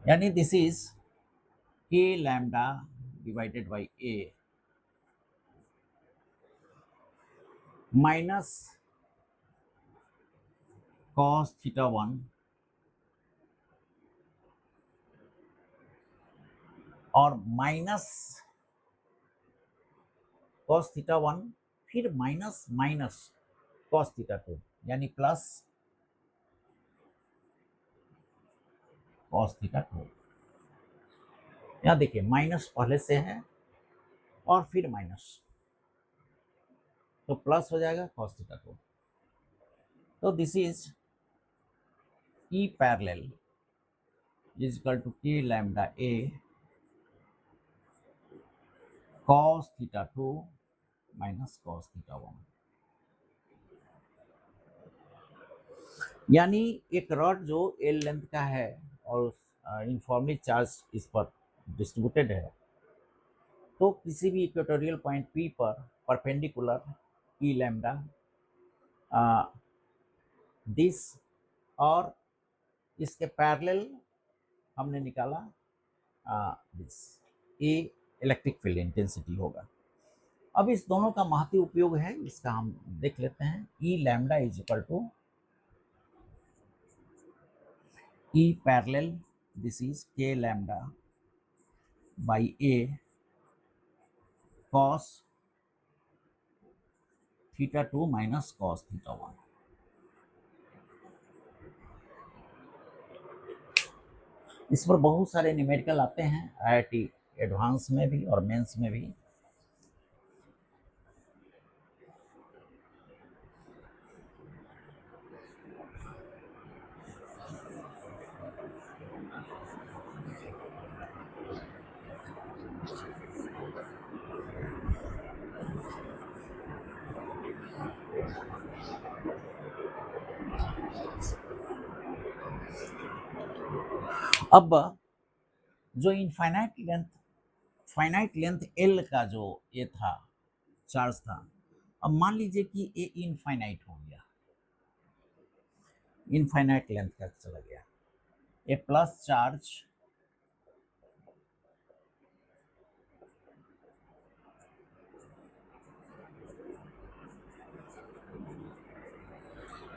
यानी this is K lambda divided by A minus cos θ1 और माइनस cos θ1 फिर माइनस cos θ2, यानी प्लस cos θ2। यहाँ देखिए माइनस पहले से है और फिर माइनस, तो प्लस हो जाएगा cos θ2। तो this is E parallel is equal to के lambda A cos θ2 minus cos θ1। यानी एक रॉड जो एल लेंथ का है और यूनिफॉर्मली चार्ज इस पर डिस्ट्रीब्यूटेड है, तो किसी भी इक्वेटोरियल पॉइंट P पर परपेंडिकुलर E लैम्डा दिस, और इसके पैरेलल हमने निकाला this, A electric field intensity होगा। अब इस दोनों का महत्व उपयोग है, इसका हम देख लेते हैं। E lambda is equal to E parallel this is k lambda by a cos theta 2 minus cos theta 1। इस पर बहुत सारे न्यूमेरिकल आते हैं IIT एडवांस में भी और मेंस में भी। अब जो फाइनाइट लेंथ L का जो ये था चार्ज था, अब मान लीजिए कि ये इनफाइनाइट हो गया, इनफाइनाइट लेंथ का चला गया, ये प्लस चार्ज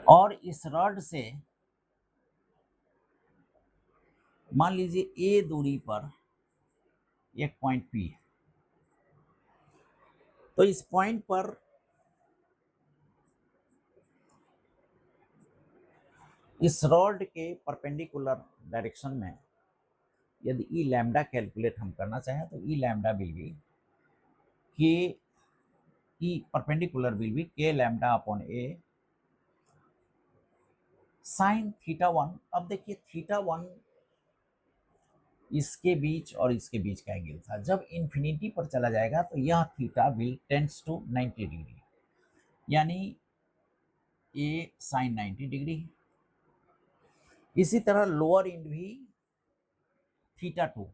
और इस रॉड से मान लीजिए ए दूरी पर एक पॉइंट P है, तो इस पॉइंट पर इस रॉड के परपेंडिकुलर डायरेक्शन में यदि ई लैम्डा कैलकुलेट हम करना चाहें तो ई लैम्डा विल बी के ई परपेंडिकुलर विल बी के लैम्डा अपॉन ए साइन थीटा 1। अब देखिए थीटा 1 इसके बीच और इसके बीच का एंगल था, जब इन्फिनिटी पर चला जाएगा तो यह theta will tends to 90 degree, यानी ए साइन 90 डिग्री। इसी तरह लोअर एंड भी थीटा 2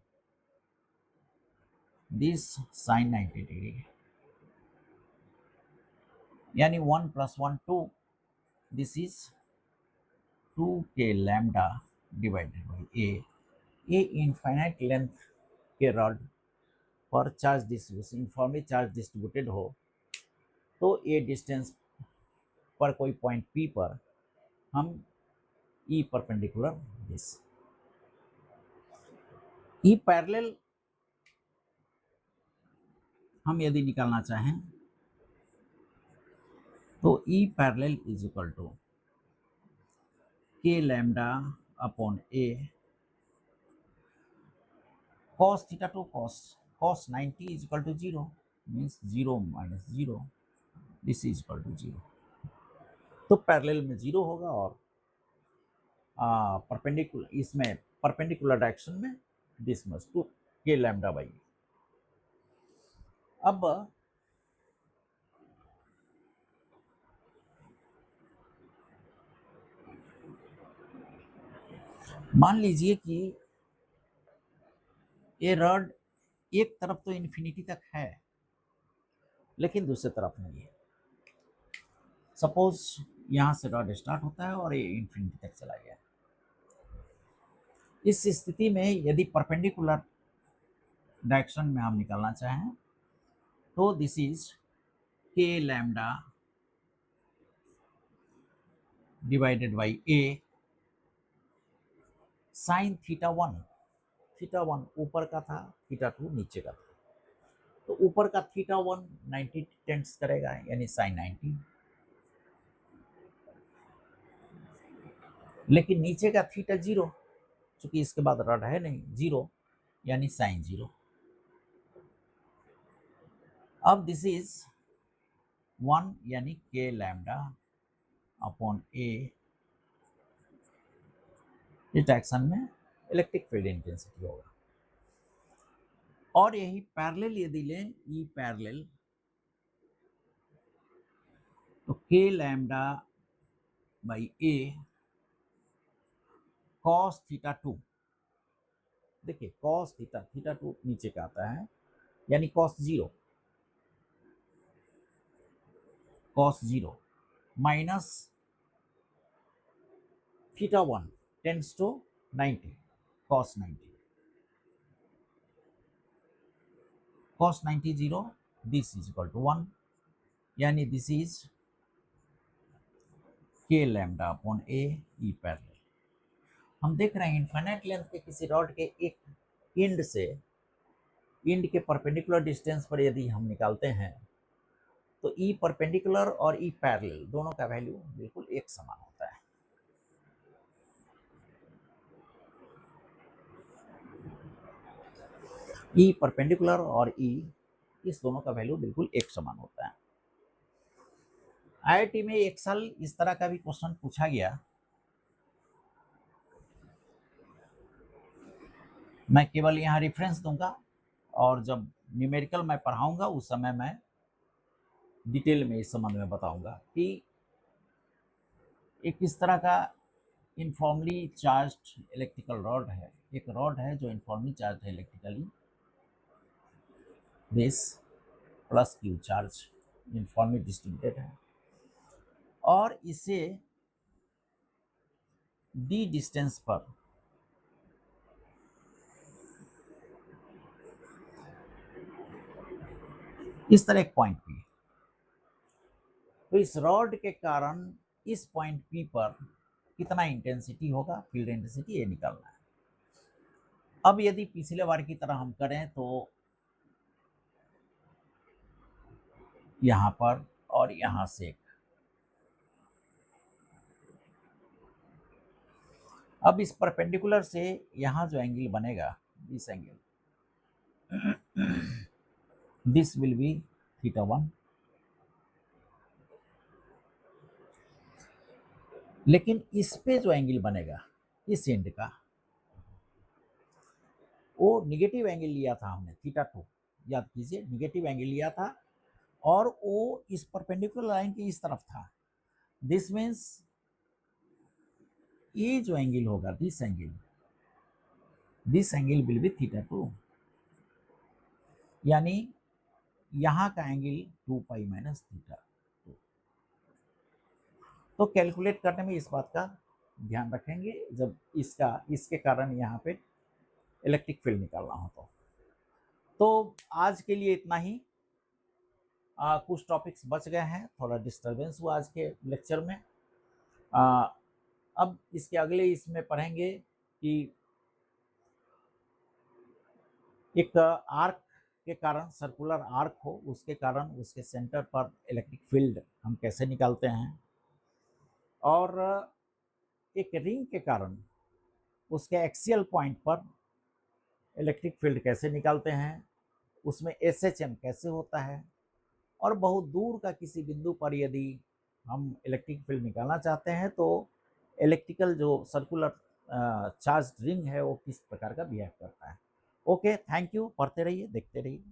दिस साइन 90 डिग्री, यानी 1 + 1 2, this is 2k lambda divided by a. ये इनफाइनाइट लेंथ के रॉड पर charge distribution uniformly charge distributed हो तो ये डिस्टेंस पर कोई पॉइंट P पर हम E perpendicular this E parallel हम यदि निकालना चाहें तो E parallel is equal to के lambda upon a cos theta 2 cos 90 is equal to 0, means 0 minus 0, this is equal to 0। तो पैरेलल में 0 होगा और परपेंडिकुलर इसमें परपेंडिकुलर डायरेक्शन में दिस मस्ट टू के लैम्डा बाई। अब मान लीजिए कि ये रॉड एक तरफ तो इन्फिनिटी तक है लेकिन दूसरी तरफ नहीं है। सपोज यहां से रॉड स्टार्ट होता है और ये इन्फिनिटी तक चला गया। इस स्थिति में यदि परपेंडिकुलर डायरेक्शन में हम निकालना चाहें तो this is K lambda divided by A sign theta 1 ऊपर का था, थीटा 2 नीचे का था, तो ऊपर का थीटा 1 90 टेंड्स करेगा यानी साइन 90, लेकिन नीचे का थीटा 0, चूंकि इसके बाद रॉड है नहीं, 0 यानी साइन 0। अब दिस इज 1 यानी के लैम्डा अपॉन ए, इस डायरेक्शन में इलेक्ट्रिक फील्ड इंटेंसिटी होगा। और यही पैरेलल यदि लें ई पैरेलल तो K lambda by A cos theta 2, देखिए कॉस थीटा 2 नीचे का आता है यानी cos 0 minus theta 1 tends to 90 cos 90 0, this is equal to 1, यानी this is K lambda upon A E parallel. हम देख रहे हैं इनफाइनाइट लेंथ के किसी रॉड के एक एंड से एंड के परपेंडिकुलर डिस्टेंस पर यदि हम निकालते हैं तो ई परपेंडिकुलर और ई पैरेलल दोनों का वैल्यू बिल्कुल एक समान होता है। ई परपेंडिकुलर और ई इस दोनों का वैल्यू बिल्कुल एक समान होता है। आईआईटी में एक साल इस तरह का भी क्वेश्चन पूछा गया, मैं केवल यहाँ रेफरेंस दूंगा और जब न्यूमेरिकल मैं पढ़ाऊंगा उस समय मैं डिटेल में इस संबंध में बताऊंगा कि एक इस तरह का इनफॉर्मली चार्ज्ड इलेक्ट्रिकल रॉड है, एक रॉड है जो इनफॉर्मली चार्ज है electrically, this plus Q charge informally distributed है और इसे डी डिस्टेंस पर इस तरह एक पॉइंट पी, तो इस रॉड के कारण इस पॉइंट पी पर कितना इंटेंसिटी होगा, फील्ड इंटेंसिटी, ये निकालना है। अब यदि पिछले बार की तरह हम करें तो यहां पर और यहां से अब इस परपेंडिकुलर से यहां जो एंगल बनेगा, this angle, this will be θ1, लेकिन इस पे जो एंगल बनेगा इस एंड का, वो निगेटिव एंगल लिया था हमने θ2, याद कीजिए निगेटिव एंगल लिया था और वो इस परपेंडिकुलर लाइन की इस तरफ था। दिस मीन्स ये जो एंगल होगा, दिस एंगल विल बी θ2, यानी यहां का एंगल 2π माइनस θ। तो कैलकुलेट करने में इस बात का ध्यान रखेंगे जब इसके कारण यहाँ पे इलेक्ट्रिक फील्ड निकालना हो। तो आज के लिए इतना ही। कुछ टॉपिक्स बच गए हैं, थोड़ा डिस्टरबेंस हुआ आज के लेक्चर में। अब इसके अगले इसमें पढ़ेंगे कि एक आर्क के कारण, सर्कुलर आर्क हो, उसके कारण उसके सेंटर पर इलेक्ट्रिक फील्ड हम कैसे निकालते हैं, और एक रिंग के कारण उसके एक्सियल पॉइंट पर इलेक्ट्रिक फील्ड कैसे निकालते हैं, उसमें SHM कैसे होता है, और बहुत दूर का किसी बिंदु पर यदि हम इलेक्ट्रिक फील्ड निकालना चाहते हैं तो इलेक्ट्रिकल जो सर्कुलर चार्ज रिंग है वो किस प्रकार का बिहेव करता है। ओके, थैंक यू, पढ़ते रहिए, देखते रहिए।